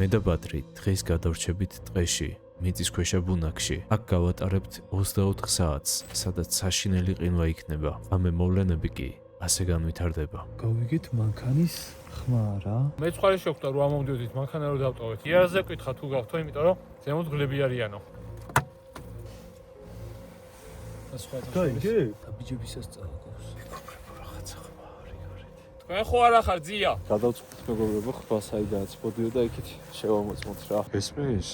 მე და ბადრი დღეს გადავრჩებით ტყეში, მიწისქვეშა ბუნაგში. აქ გავატარებთ 24 საათს, სადაც საშინელი ყინვა იქნება. ამე მოვლენები კი ასე განვითარდება. გავიგეთ მანქანის ხმა რა. მე წყალი შევხვდა რომ ამომდიოდით მანქანა რო დავტოვეთ. იარზე ვკითხა თუ გავთო, იმიტომ რომ ზემოთ გლები არიანო. გაიგე? აბიჯებისას წავაგავს. თქვენ ხო არ ახარ ძია? გადავწყვით მეგობრებო, ხმა საიდანაც მოდიოდა იქით შევამოწმოთ რა. ესმის?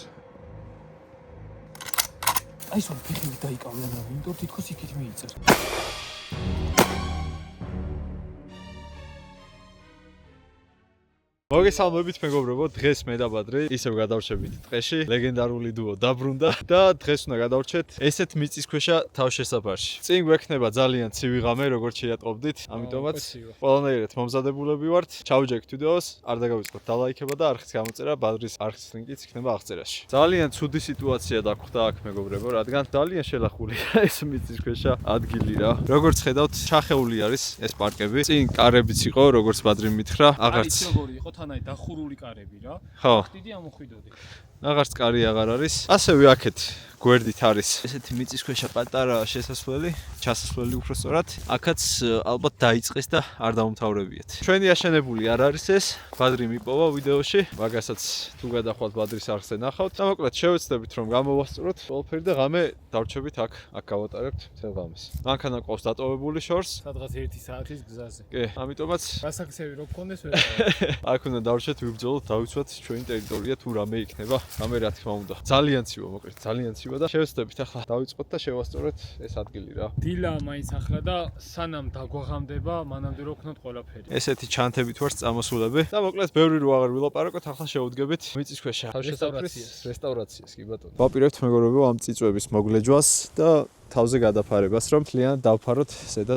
აი სულ ფიქრი დაიკავიან რა, იმიტომ თითქოს იქით მიიწერ. მოგესალმებით მეგობრებო, დღეს მე და ბადრი ისევ გადავრჩებით ტყეში, ლეგენდარული დუო დაბრუნდა და დღეს უნდა გადავრჩეთ ესეთ მიწისქვეშა თავშესაფარში. წინ გვექნება ძალიან ცივი ღამე, როგორც შეატყობდით, ამიტომაც ყველანაირად მომზადებულები ვართ. ჩავჯექთ ვიდეოს, არ დაგავიწყოთ დალაიქება და არხის გამოწერა, ბადრის არხის ლინკიც იქნება აღწერაში. ძალიან ცუდი სიტუაცია დაგვხდა აქ მეგობრებო, რადგან ძალიან შელახულია ეს მიწისქვეშა ადგილი რა. როგორც ხედავთ, ჩახეული არის ეს პარკები. წინ კარებიც იყო, როგორც ბადრი მითხრა, აღარც თანაი დახურული კარები რა. ხო. ხდიდი ამოხვიდოდი. აღარც კარი აღარ არის. ასევე აქეთ გვერდით არის ესეთი მიწისქვეშა პატარა შესასვლელი, ჩასასვლელი უფრო სწორად. აქაც ალბათ დაიწყეს და არ დაუმთავრებიათ. ჩვენი აშენებული არ არის ეს. ბადრი მიპოვა ვიდეოში. მაგასაც თუ გადახვალთ ბადრის არხზე ნახავთ. და მოკლედ შევეცდებით რომ გამოვასწოროთ ყველაფერი და ღამე დავრჩებით აქ გავატარებთ მთელ ღამეს. მანქანა ყავს დატოვებული შორს. სადღაც 1 საათის გზაზე. კი, ამიტომაც გასაქცევი რო გქონდეს ვერ აქ უნდა დავრჩეთ, ვიბრძოლოთ, დავიცვათ ჩვენი ტერიტორია თუ რამე იქნება. რამე რა თქმა უნდა. ძალიან ცივა მოკლედ, ძალიან ცივა და შევეცდებით ახლა დავიწყოთ და შევასწოროთ ეს ადგილი რა. დილა მაინც ახლა და სანამ დაგვაღამდება, მანამდე რო ვქნოთ ყველაფერი. ესეთი ჩანთებით ვარ წამოსულები და მოკლედ ბევრი რო აღარ ვილაპარაკოთ, ახლა შევუდგებით მიწისქვეშა რესტავრაციას, კი ბატონო. ვაპირებთ მეგობრებო ამ წიწვების მოგლეჯვას და თავზე გადაფარებას, რომ მთლიანად დავფაროთ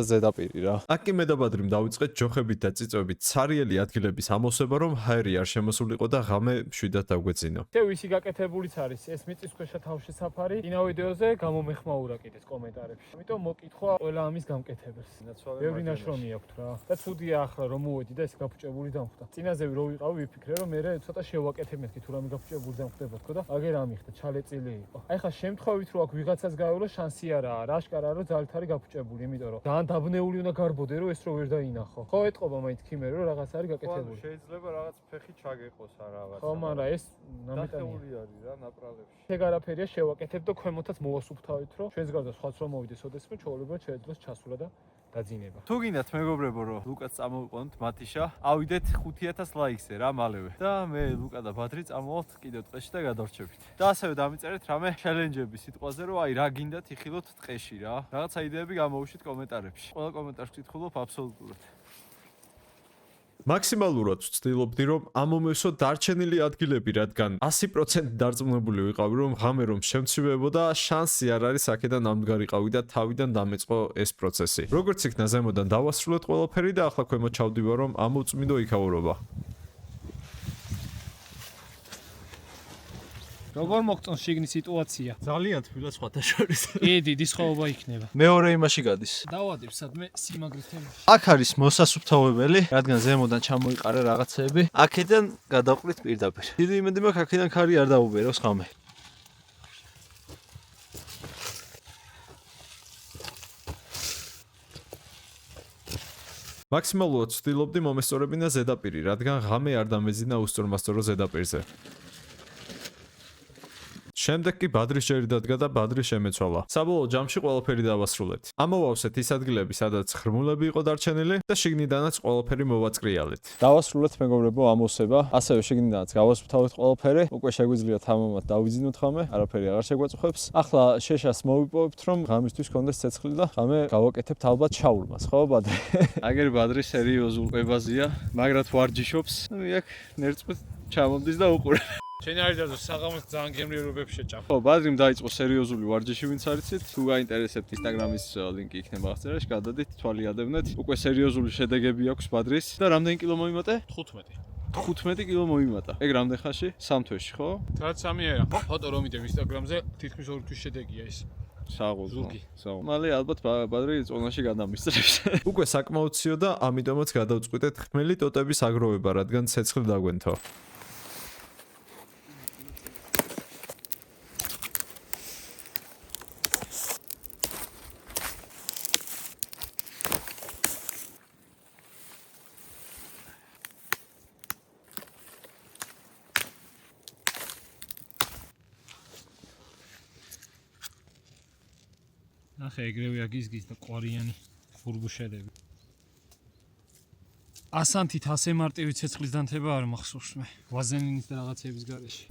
ზედაპირი რა. აქ კი მე და ბადრიმ დავიწყეთ ჯოხებით და წიწვებით ცარიელი ადგილების ამოსება, რომ ჰაერი არ შემოსულიყო და ღამე მშვიდად დავგვეწინო. შევ ისი გაკეთებულიც არის ეს მიწისქვეშა თავშესაფარი. ინა ვიდეოზე გამომეხმაურა კიდეც კომენტარებში. ამიტომ მოკითხვა ყველა ამის გამკეთებელს. ბევრი ნაშრომი აქვს რა. და ცუდია ახლა რომ მოვედი და ეს გაფუჭებული დამხვდა. წინაზე რო ვიყავი, ვიფიქრე რომ მე ცოტა შევაკეთებ მეთქი თუ რამე გაფუჭებული დამხვდება თქო და აგერ ამიხდა, ჩალეწილი იყო. აი ხა შემთხვევით რო აქ ვიღაცას გაეულო შანსი რა რაშკარა რომ ძალით არის გაფუჭებული, იმიტომ რომ ძალიან დაბნეული უნდა გარბოდე რომ ეს რო ვერ დაინახო. ხო ეტყობა მაინც ქიმერო რომ რაღაც არის გაკეთებული. შეიძლება რაღაც ფეხი ჩაგეყოს რა რაღაც. ხო, მაგრამ ეს ნამეტანია. არის რა ნაპრალებში. ეგ არაფერია შევაკეთებ და ქვემოთაც მოვასუფთავეთ რომ ჩვენს გარდა სხვაც რომ მოვიდეს ოდესმე ჩვეულებრივ შეეძლოს ჩასვლა და დაძინება. თუ გინდათ მეგობრებო რომ ლუკას წამოვიყვანოთ მათიშა, ავიდეთ 5000 ლაიქზე რა მალევე. და მე ლუკა და ბადრი წამოვალთ კიდევ ტყეში და გადავრჩებით. და ასევე დამიწერეთ რამე ჩელენჯები სიტყვაზე რომ აი რა გინდათ იხილოთ ტყეში რა. რაღაცა იდეები გამოვუშვით კომენტარებში. ყველა კომენტარს ვკითხულობ აბსოლუტურად. მაქსიმალურად ვცდილობდი რომ ამომევსო დარჩენილი ადგილები, რადგან 100% დარწმუნებული ვიყავი რომ ღამე რომ შემცვივებოდა, შანსი არ არის აქედან ამდგარიყავი და თავიდან დამეწყო ეს პროცესი. როგორც იქნა ზემოდან დავასრულეთ ყველაფერი და ახლა ქვემოთ ჩავდივარ რომ ამოწმინდო იქაურობა. როგორ მოგწონს შიგნის სიტუაცია? ძალიან თბილა სხვათა შორის. კი, დიდი სხვაობა იქნება. მეორე იმაში გადის. დავადებ სადმე სიმაგრის თემაში. აქ არის მოსასუფთავებელი, რადგან ზემოდან ჩამოიყარა რაღაცეები. აქედან გადავყრით პირდაპირ. დიდი იმედი მაქვს აქედან ქარი არ დაუბეროს ღამე. მაქსიმალურად ვცდილობდი მომესწორებინა ზედაპირი, რადგან ღამე არ დამეძინა უსწორმასწორო ზედაპირზე. შემდეგ კი ბადრი შეერდადგა და ბადრი შემეცვალა. საბოლოო ჯამში ყველაფერი დავასრულეთ. ამოვავსეთ ის ადგილები, სადაც ხრმულები იყო დარჩენილი და შიგნიდანაც ყველაფერი მოვაწკრიალეთ. დავასრულეთ მეგობრებო ამოვსება, ასევე შიგნიდანაც გავასუფთავეთ ყველაფერი. უკვე შეგვიძლია თამამად დავიძინოთ ღამე, არაფერი აღარ შეგვაწუხებს. ახლა შეშას მოვიპოვებთ, რომ ღამისთვის კონდეს ცეცხლი და ღამე გავაკეთებთ ალბათ შაურმას, ხო ბადრი? აგერ ბადრი სერიოზულ ყვებაზია, მაგრად ვარჯიშობს. აქ ნერწყვით ჩამომდის და უყურე. შენ არის და საღამოს ძალიან გემრიელობებს შეჭამ. ხო, ბადრიმ დაიწყო სერიოზული ვარჯიში, ვინც არიცით. თუ გაინტერესებთ ინსტაგრამის ლინკი იქნება აღწერაში, გადადით, თვალი ადევნეთ. უკვე სერიოზული შედეგები აქვს ბადრის და რამდენი კილო მოიმატე? 15. 15 კილო მოიმატა. ეგ რამდენ ხანში? 3 თვეში, ხო? რაც 3 ერა. ფოტო რომ მიდევ ინსტაგრამზე, თითქმის 2 თვის შედეგია ეს. საღოლო. მალე ალბათ ბადრი წონაში გადამისწრებს. უკვე საკმაოდ ციო და ამიტომაც გადავწყვიტეთ ხმელი ტოტების აგროვება, რადგან ცეცხლი დაგვენთო. ნახე ეგრევე აგიზგის და ყვარიანი ბურბუშელები. ასანთით ასე მარტივი ცეცხლის დანთება არ მახსოვს მე. ვაზელინის და რაღაცების გარეშე.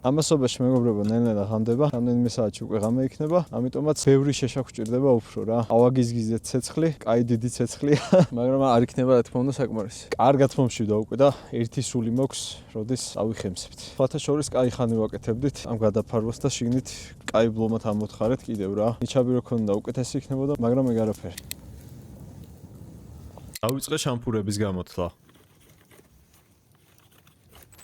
ამასობაში მეგობრებო ნელ-ნელა ღამდება, რამდენიმე საათში უკვე ღამე იქნება, ამიტომაც ბევრი შეშა გვჭირდება უფრო რა. ავაგიზგიზეთ ცეცხლი, კაი დიდი ცეცხლია, მაგრამ არ იქნება რა თქმა უნდა საკმარისი. კარგად მომშვიდა უკვე და ერთი სული მოქვს, როდის ავიხემსებთ. სხვათა შორის კაი ხანი ვაკეთებდით ამ გადაფარვას და შიგნით კაი ბლომად ამოთხარეთ კიდევ რა. ნიჩაბი რო ქონდა უკეთესი იქნებოდა, მაგრამ ეგ არაფერი. დავიწყე შამპურების გამოთვლა.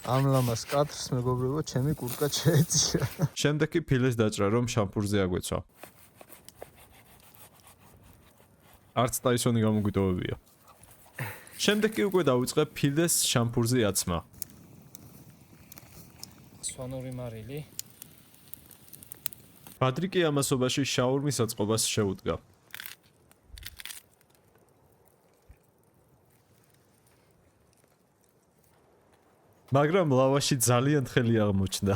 ამ ლამას კადრს მეგობრებო ჩემი კურტკა შეეწია. შემდეგ კი ფილეს დაჭრა რომ შამპურზე აგვეცვა. არც ტაისონი გამოგვიტოვებია. შემდეგ კი უკვე დავიწყე ფილეს შამპურზე აცმა. სვანური მარილი. პატრიკი ამასობაში შაურმის აწყობას შეუდგა. მაგრამ ლავაში ძალიან თხელი აღმოჩნდა.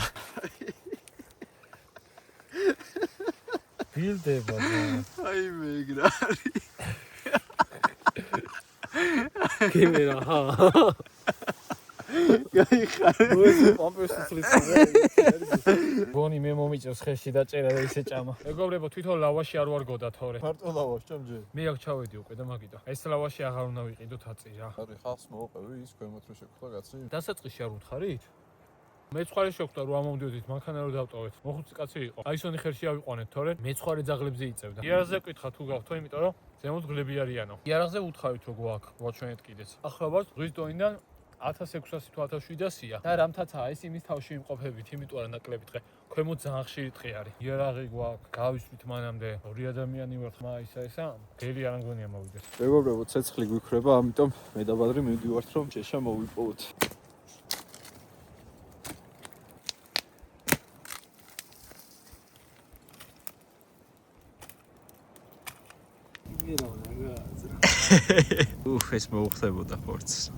ბილდება და აი მეგრა. კიმერა ჰა. გაიხარე. გონი მე მომიწევს ხეში და წერა და ისე ჭამა. მეგობრებო თვითონ ლავაში არ ვარ გოდა თორე. მარტო ლავაში ჩამჯე. მე აქ ჩავედი უკვე და მაგიტო. ეს ლავაში აღარ უნდა ვიყიდოთ აწი რა. ხარი ხალხს მოუყევი ის ქვემოთ რო შეგხვდა კაცი. დასაწყისში არ უთხარით? მეცხვარი შეხვდა რომ ამომდიოდით მანქანა რო დავტოვეთ. მოხუცი კაცი იყო. აისონი ხელში ავიყვანეთ თორე მეცხვარი ძაღლებზე იწევდა. იარაღზე ვკითხა თუ გავთო, იმიტომ რომ ზემოთ გლები არიანო. იარაღზე უთხარით რომ გვაქვს, ვაჩვენეთ კიდეც. ახლა ვარ ზღვის დონიდან 1600 თუ 1700-ია და რამთაცაა ეს იმის თავში იმყოფებით, იმიტომ რომ ნაკლები დღე ქვემოთ ძალიან ხშირი დღე არის. იარაღი გვაქვს, გავისვით მანამდე, ორი ადამიანი ვართ, ისა გელი არ მგონია მოვიდეს. მეგობრებო ცეცხლი გვიქრება, ამიტომ მე და ბადრი მივდივართ რომ ჭეშა მოვიპოვოთ. ეს მოუხდებოდა ხორცს.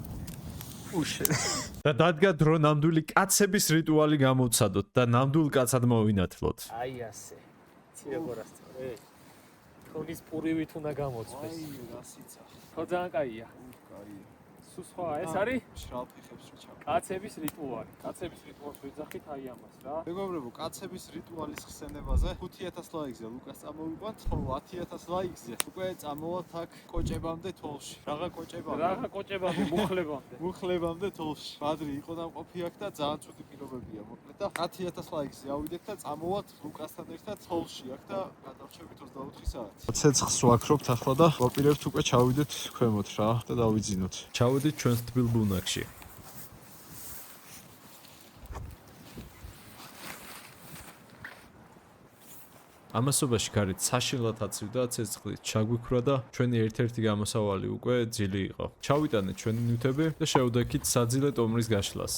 და დადგა დრო ნამდვილი კაცების რიტუალი გამოვცადოთ და ნამდვილ კაცად მოვინათლოთ. აი ასე. ცირეგორასწორე. თონის პურივით უნდა გამოწვეს. აი რასიცა. ხო ძალიან კაია. კაია. სულ სხვა ეს არის შრალ ფეხებს რო ჩავ. კაცების რიტუალი. კაცების რიტუალს ვეძახით აი ამას რა. მეგობრებო, კაცების რიტუალის ხსენებაზე 5000 ლაიქზე ლუკას წამოვიყვანთ, ხოლო 10000 ლაიქზე უკვე წამოვათ აქ კოჭებამდე თოლში. რაღა კოჭებამდე? რაღა კოჭებამდე, მუხლებამდე. მუხლებამდე თოლში. ბადრი იყო დამყოფი აქ და ძალიან ცუდი პირობებია მოკლედ და 10000 ლაიქზე ავიდეთ და წამოვათ ლუკასთან ერთად თოლში აქ და გადავრჩებით 24 საათი. ცეცხლს ვაქრობთ ახლა და ვაპირებთ უკვე ჩავიდეთ ქვემოთ რა და დავიძინოთ. ჩავედით ჩვენს თბილ ბუნაგში. ამასობაში გარეთ საშინლად აცივდა ცეცხლით ჩაგვიქრა და ჩვენი ერთ-ერთი გამოსავალი უკვე ძილი იყო. ჩავიტანეთ ჩვენი ნივთები და შევდექით საძილე ტომრის გაშლას.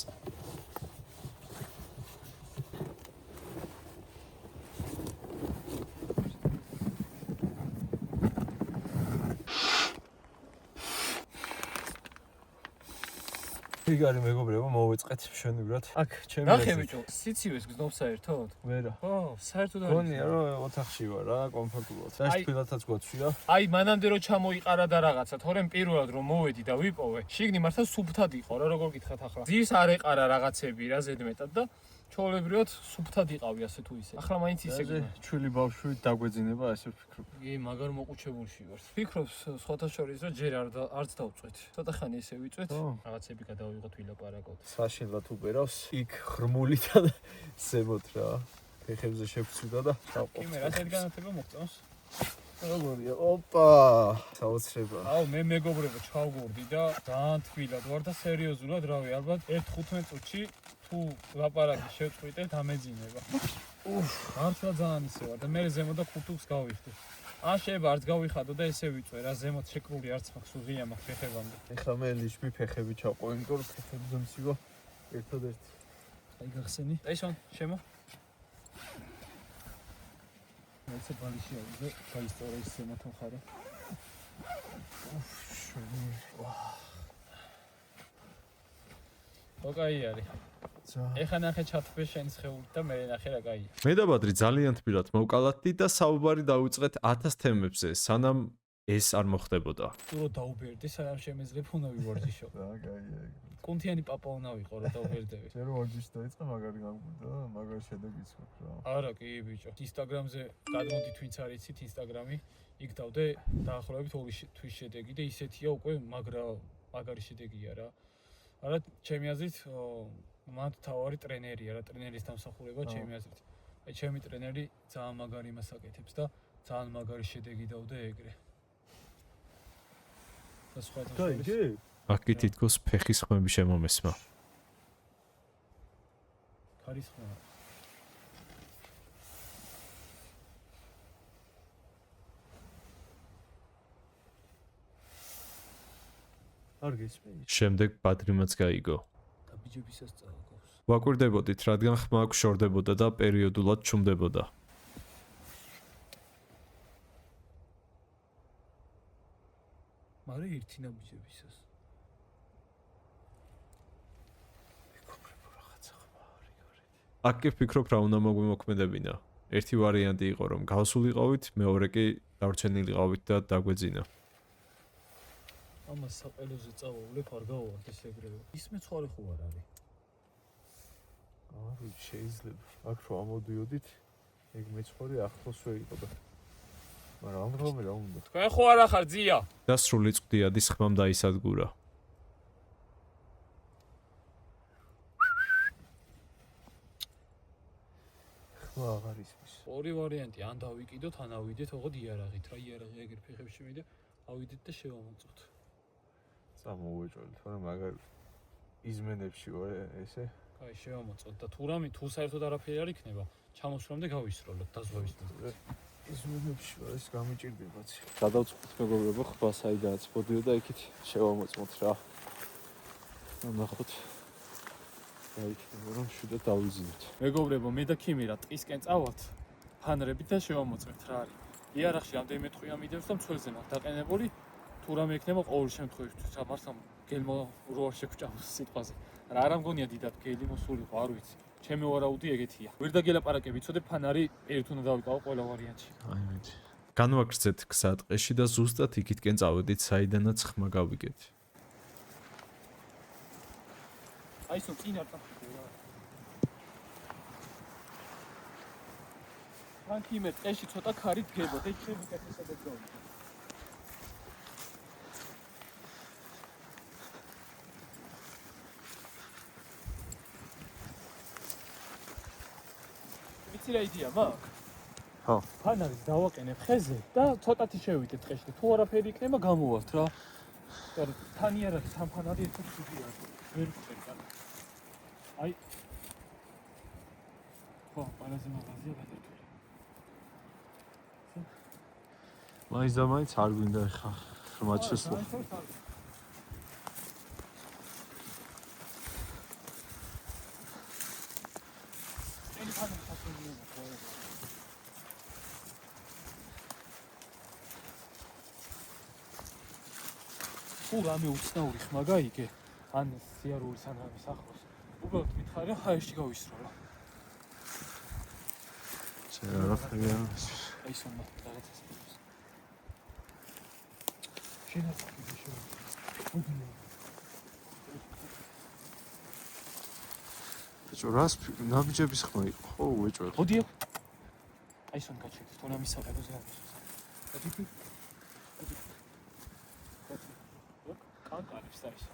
იგარი მეგობრებო მოვიწყეთ მშვენივრად. აქ ჩემი ნახე ბიჭო, სიცივეს გზნობს საერთოდ? ვერა. ხო, საერთოდ არ გონია რომ ოთახში ვარ რა, კომფორტულად. საერთოდ ფილათაც გვაცვია. აი მანამდე რომ ჩამოიყარა და რაღაცა, თორემ პირველად რომ მოვედი და ვიპოვე, შიგნი მართლა სუფთად იყო რა, როგორ გითხრათ ახლა. ძირს არ ეყარა რაღაცები რა ზედმეტად და ჩაოლებრივად სუფთად იყავი ასე თუ ისე. ახლა მაინც ისე გინდა. ჩვილი ბავშვი დაგვეძინება ესე ვფიქრობ. კი, მაგარ მოყუჩებულში ვარ. ვფიქრობ სხვათა შორის რომ ჯერ არც დავწვეთ. ცოტა ხანი ესე ვიწვეთ, რაღაცები გადავიღოთ ვილაპარაკოთ. საშინლად უყერავს იქ ღრმულიდან ზემოთ რა. ფეხებზე შეგვცვიდა და კი, მე რა განათება მოგწონს? როგორია? ოპა! საოცრება. აუ, მე მეგობრებო ჩავგორდი და ძალიან თბილად ვარ და სერიოზულად რავი, ალბათ 1-15 წუთში თუ ლაპარაკი შევწყვიტე დამეძინება. მართლა ძალიან ისე ვარ და მე ზემოთ და ქურთულს გავიხდი. ან შეიძლება არც გავიხადო და ესე ვიწვე რა ზემოთ შეკრული არც მაქვს უღია მაქვს ფეხებამდე. ეხლა მე ლიშბი ფეხები ჩავყო, იმიტომ რომ ფეხებზე მსივა ერთადერთი. აი გახსენი. ტაისონ, შემო. მეცე ბალიში ავიდე, გაისტორე ის ზემოთ მხარე. შვენი. ვა. ოკაი არის. ეხა ნახე ჩათქვე შენ შეეული და მე ნახე რა კაია. მე და ბადრი ძალიან თბილად მოვკალათდი და საუბარი დავიწყეთ 1000 თემებზე, სანამ ეს არ მოხდებოდა. თუ რო დაუბერდი, სანამ შემეძლებ უნდა ვივარჯიშო. და კაია. კუნთიანი პაპა უნდა ვიყო რა დაუბერდები. შენ რო ვარჯიში დაიწყე, მაგარი გამგვიდა, მაგარი შედეგიც აქვს რა. არა კი ბიჭო. ინსტაგრამზე გადმოდით ვინც არ იცით ინსტაგრამი, იქ დავდე დაახლოებით 2 თვის შედეგი და ისეთია უკვე მაგარი შედეგია რა. არა ჩემი აზრით მან თავარი ტრენერია რა, ტრენერის დამსახურება ჩემი აზრით. აი ჩემი ტრენერი ძალიან მაგარი იმას აკეთებს და ძალიან მაგარი შედეგი დავდე ეგრე. და სხვა გაიგე? აქ კი თითქოს ფეხის ხმები შემომესმა. ქარისხმა. არ გესმის? შემდეგ ბადრიმაც გაიგო. და ბიჯებისას წავაგავს. ვაკვირდებოდით, რადგან ხმა გვშორდებოდა და პერიოდულად ჩუმდებოდა. მარე ერთინა ბიჯებისას. აქ კი ვფიქრობ რა უნდა მოგვიმოქმედებინა. ერთი ვარიანტი იყო რომ გავსულიყავით, მეორე კი დარჩენილიყავით და დაგვეძინა. ამას საპელოზე წავავლებ არ გავავართ ეს ეგრევე. ის მეცხვარი ხო არ არის? არ ვიცი, შეიძლება. აქ რო ამოდიოდით, ეგ მეცხვარი ახლოს ვეიყო და მაგრამ ამ რომე რა უნდა? თქვენ ხო არ ახარ ძია? და სრული წვდიადის ხმამ დაისადგურა. ხმა აღარ ისმის. ორი ვარიანტი, ან დავიკიდოთ, ან ავიდეთ ოღონდ იარაღით. რა იარაღი ეგრე ფეხებში მიდე, ავიდეთ და შევამოწოთ. წამოვეჭოლით, მაგრამ მაგარი იზმენებში ვარ ესე. კაი, შევამოწოთ და თუ საერთოდ არაფერი არ იქნება, ჩამოსვლამდე გავისროლოთ დაზღვევისმეტყველად. იზმენებში ვარ, ეს გამიჭირდებათ. გადავწყვეტ მეგობრებო, ხმა საიდანაც მოდიოდა, იქით შევამოწმოთ რა. ნახოთ. აიქნება რომ შუდა დავიზინოთ. მეგობრებო, მე და ქიმირა ტყისკენ წავალთ, ფანრებით და შევამოწმეთ რა არის. იარაღში ამდენიმე ტყვია მიდევს და მცველზე მაქვს დაყენებული. თუ რამე იქნება ყოველ შემთხვევაში, რა მართლა გელმო რო არ შეგვჭამს სიტყვაზე. რა არ ამგონია დიდად გელი მოსულიყო, არ ვიცი. ჩემი ვარაუდი ეგეთია. ვერ დაგელაპარაკე, ვიცოდე ფანარი ერთ უნდა დავიკავო ყველა ვარიანტში. აი მეც. განვაგრძეთ გზა ტყეში და ზუსტად იქითკენ წავედით, საიდანაც ხმა გავიგეთ. აი სულ წინ არ წახდე რა. ფრანკი მე ტყეში ცოტა ქარი დგება და იქ შევიკეთე სადაც. ვიცი რა იდეა მაქვს? ხო. ფანარის დავაყენებ ხეზე და ცოტათი შევიდეთ ტყეში. თუ არაფერი იქნება გამოვართ რა. თან იარაღი სამ ფანარი ერთად შევიდია. ვერ ვწერდა. აი ხო, პარაზე მაღაზია გადავთვლი. მაინც და მაინც არ გვინდა ხა ხმად შესვლა. თუ რამე უცნაური ხმა გაიგე, ან სიარული სანამის ახლოს, უბრალოდ მითხარი რა ხაერში გავისროლა. არაფერი არ არის. აი სომა რაღაცას მოს. შენახები შევ. ბიჭო, რას ნაბიჯების ხმა იყო? ხო, უეჭველი. მოდიო. აი სონ გაჩვენე, თორემ ისაყებოზე არის. დადიფი. კანკარებს და ისო.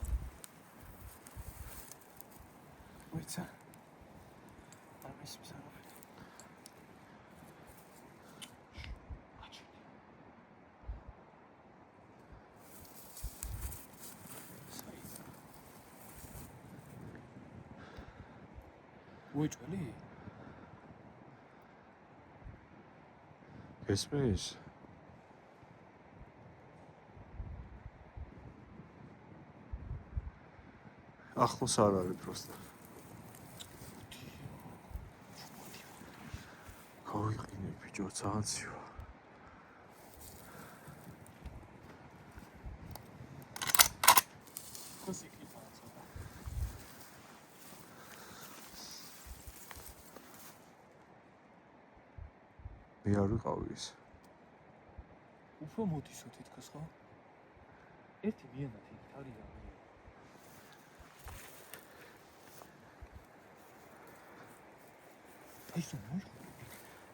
ვიცა. ამის მსარაფეთ. უეჭველი? გესმის? ახლოს არ არის პროსტა. გავიყინე ბიჭო, ძალიან ცივა. ხოსი კითხავ ცოტა. მე არ ვიყავი ის. უფრო მოდისო თითქოს ხო? ერთი მიანად იქ არის რა. აი სულ მოიხო.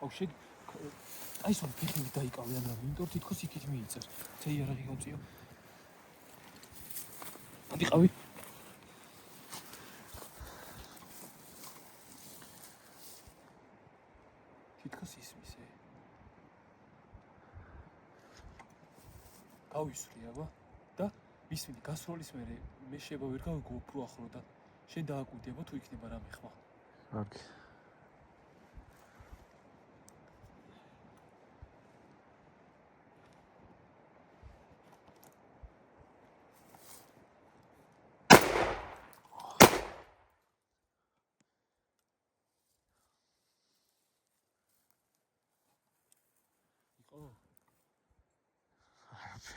აუ შეგ აი სულ ფეხები დაიკავე ან რა, იმიტომ თითქოს იქით მიიწევს. ცეი არ აღიღავწიო. ანდი ყავი. თითქოს ისმის ე. გავისვრი აბა და მისმინი გასროლის მერე მე შეიძლება ვერ გავიგო უფრო ახლო და შენ დააკვირდი აბა თუ იქნება რამე ხმა. კარგი.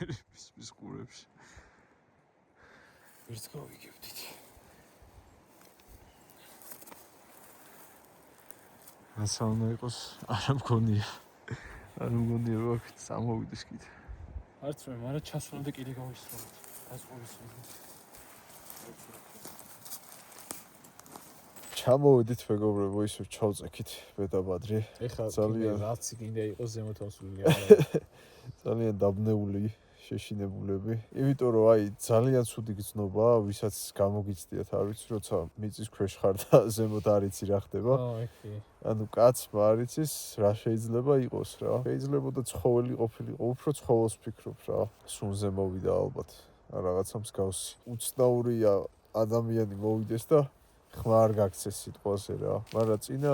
იყო მის ყურებში. ვერც გავიგებდით. ასე უნდა იყოს, არ მგონია. არ მგონია რომ აქ სამოვიდეს კიდე. არც მე, მაგრამ ჩასვლა და კიდე გავისროლოთ. გასყოლის ვიღოთ. ჩამოვედით მეგობრებო, ისე ჩავწექით ბედაბადრი. ეხლა ძალიან რაც კიდე იყოს ზემოთოსული. ძალიან დაბნეული შეშინებულები. იმიტომ რომ აი ძალიან ცუდი გზნობა, ვისაც გამოგიცდიათ, არ ვიცი, როცა მიწის ქვეშ ხარ და ზემოთ არ იცი რა ხდება. ეხი. ანუ კაცმა არ იცის რა შეიძლება იყოს რა. შეიძლება და ცხოველი ყოფილიყო, უფრო ცხოველს ფიქრობ რა. სუნზე მოვიდა ალბათ. რაღაცა მსგავსი. უცნაურია ადამიანი მოვიდეს და ხმა არ გაქცეს სიტყვაზე რა. მაგრამ წინა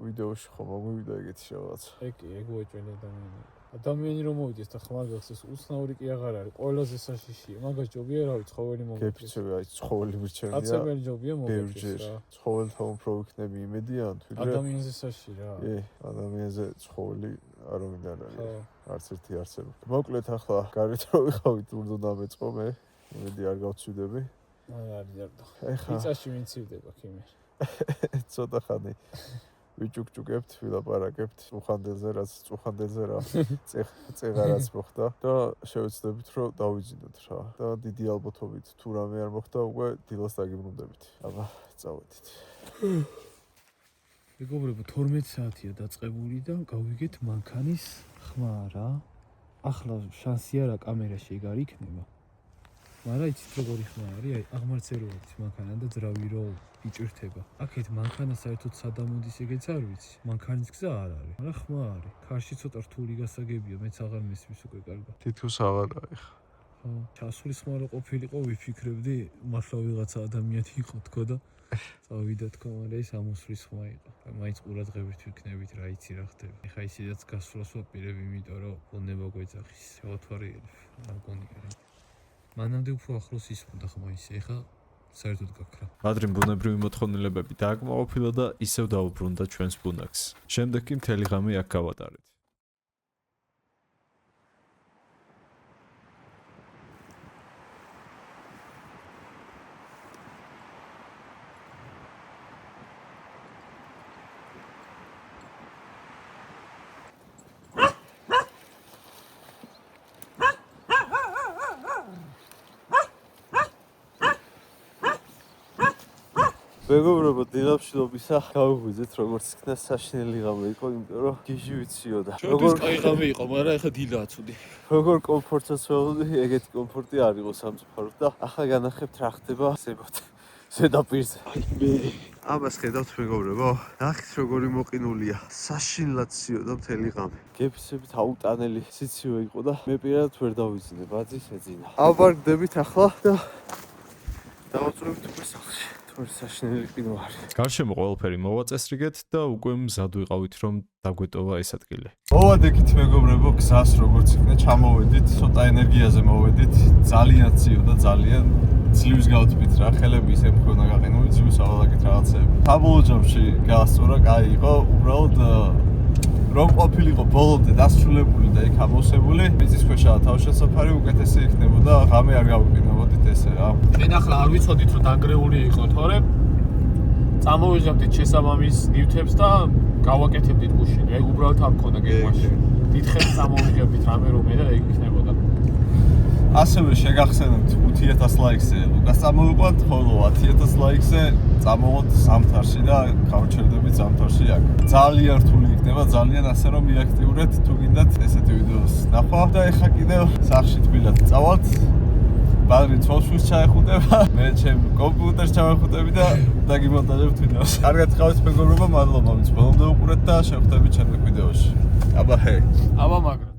ვიდეოში ხომ მოვიდა ეგეთი რაღაცა. ეგ უეჭველი ადამიანი. ადამიანი რომ მოვიდეს და ხმა გახსეს, უცნაური კი აღარ არის. ყველაზე საშიშია. მაგას ჯობია რა ვიცი, ცხოველი მოვიდეს. გეფიცები აი ცხოველი მირჩენია. კაცებელი ჯობია მოვიდეს ბევრჯერ რა. ცხოველთან უფრო ვიქნები იმედი ან თვითონ ადამიანზე საში რა. კი, ადამიანზე ცხოველი არ მინდა რა. ხო. არც ერთი არსება. მოკლედ ახლა გარეთ რო ვიყავით, ურდო დამეწყო მე. იმედი არ გავცვიდები. არ დარდო. ეხლა მიწაში ვინცივდება ქიმერ. ცოტა ხანი ვიჭუკჭუკებთ, ვილაპარაკებთ უხანდელზე, რაც უხანდელზე რა წეღარაც მოხდა და შევეცდებით რომ დავიძინოთ რა. და დიდი ალბათობით თუ რამე არ მოხდა, უკვე დილას დაგიბრუნდებით. აბა, წავედით. მეგობრებო, 12 საათია დაწყებული და გავიგეთ მანქანის ხმა რა. ახლა შანსია რა კამერაში ეგ არ იქნება. მაგრამ იცით როგორი ხმა არის, აი აღმართსეროების მანქანა და ძრავი რო იჭირთება. აქეთ მანქანა საერთოდ სადამოდის ეგეც არ ვიცი. მანქანის გზა არ არის, მაგრამ ხმა არის. ქარში ცოტა რთული გასაგებია, მეც აღარ მესმის უკვე კარგად. თითქოს აღარა ეხა. ხო, ჩასulis ხმა რო ყოფილიყო, ვიფიქრებდი, მართლა ვიღაცა ადამიანი იყო თქო და წავიდა თქო, მაგრამ ეს ამოსulis ხმა იყო. მაინც ყურადღებით ვიქნებით რა იცი რა ხდება. ეხა ისედაც გასვლას ვაპირებ, იმიტომ რომ ბონება გვეძახის. შევათვარიელებ, მგონია. მანამდე უფრო ახლოს ისმოდა ხმა ისე, ეხა საერთოდ გაქრა. ადრე ბუნებრივი მოთხოვნილებები დააკმაყოფილა და ისევ დაუბრუნდა ჩვენს ბუნაგს. შემდეგ კი მთელი ღამე აქ გავატარეთ. მეგობრებო, დილაბშილობისა გავიღვიძეთ, როგორც იქნა საშინელი ღამე იყო, იმიტომ რომ გიჟი ვიციოდა. როგორ კაი ღამე იყო, მაგრამ ეხა დილაა ცუდი. როგორ კომფორტსაც ვეუბნები, ეგეთი კომფორტი არ იყო სამწუხაროდ და ახლა განახებთ რა ხდება ზემოთ. ზედაპირზე. აი მე ამას ხედავთ მეგობრებო, ნახეთ როგორი მოყინულია. საშინლად ცივდა მთელი ღამე. გეფიცებით აუტანელი სიცივე იყო და მე პირადად ვერ დავიძინე, ბაძის ეძინა. ავარგდებით ახლა და დავაწვევით უკვე სახლში. საშინელი ყინვარი. გარშემო ყველაფერი მოვაწესრიგეთ და უკვე მზად ვიყავით რომ დაგვეტოვა ეს ადგილი. მოვადექით მეგობრებო, გზას როგორც იქნა ჩამოვედით, ცოტა ენერგიაზე მოვედით, ძალიან ცივდა, ძალიან ძლივს გავთბით რა, ხელები ისე მქონა გაყინული, ძლივს ავალაგეთ რაღაცები. საბოლოო ჯამში გაასწორა, კაი იყო, უბრალოდ რომ ყოფილიყო ბოლომდე დასრულებული და იქ ამოვსებული, მიწისქვეშაა თავშესაფარი, უკეთესი იქნებოდა, ღამე არ გავიყინებოდით ესე რა. ჩვენ ახლა არ ვიცოდით რომ დანგრეული იყო, თორემ წამოვიღებდით შესაბამის ნივთებს და გავაკეთებდით გუშინ. ეგ უბრალოდ არ მქონდა გეგმაში. დიდხანს წამოვიღებდით რამე რომ და ეგ იქნებოდა. ასევე შეგახსენებთ 5000 ლაიქზე ლუკას წამოვიყვანთ, ხოლო 10000 ლაიქზე წამოვოთ ზამთარში და გავჩერდებით ზამთარში აქ. ძალიან რთული იქნება, ძალიან ასე რომ მიაქტიურეთ თუ გინდათ ესეთი ვიდეოს ნახვა და ეხა კიდევ სახში თბილად წავალთ. ბადრი ცოლშვის ჩაეხუტება, მე ჩემ კომპიუტერს ჩავეხუტები და დაგიმონტაჟებთ ვიდეოს. კარგად ხავთ მეგობრებო, მადლობა, ვინც ბოლომდე უყურეთ და შევხვდებით ჩემს ვიდეოში. აბა ჰე. აბა მაგრა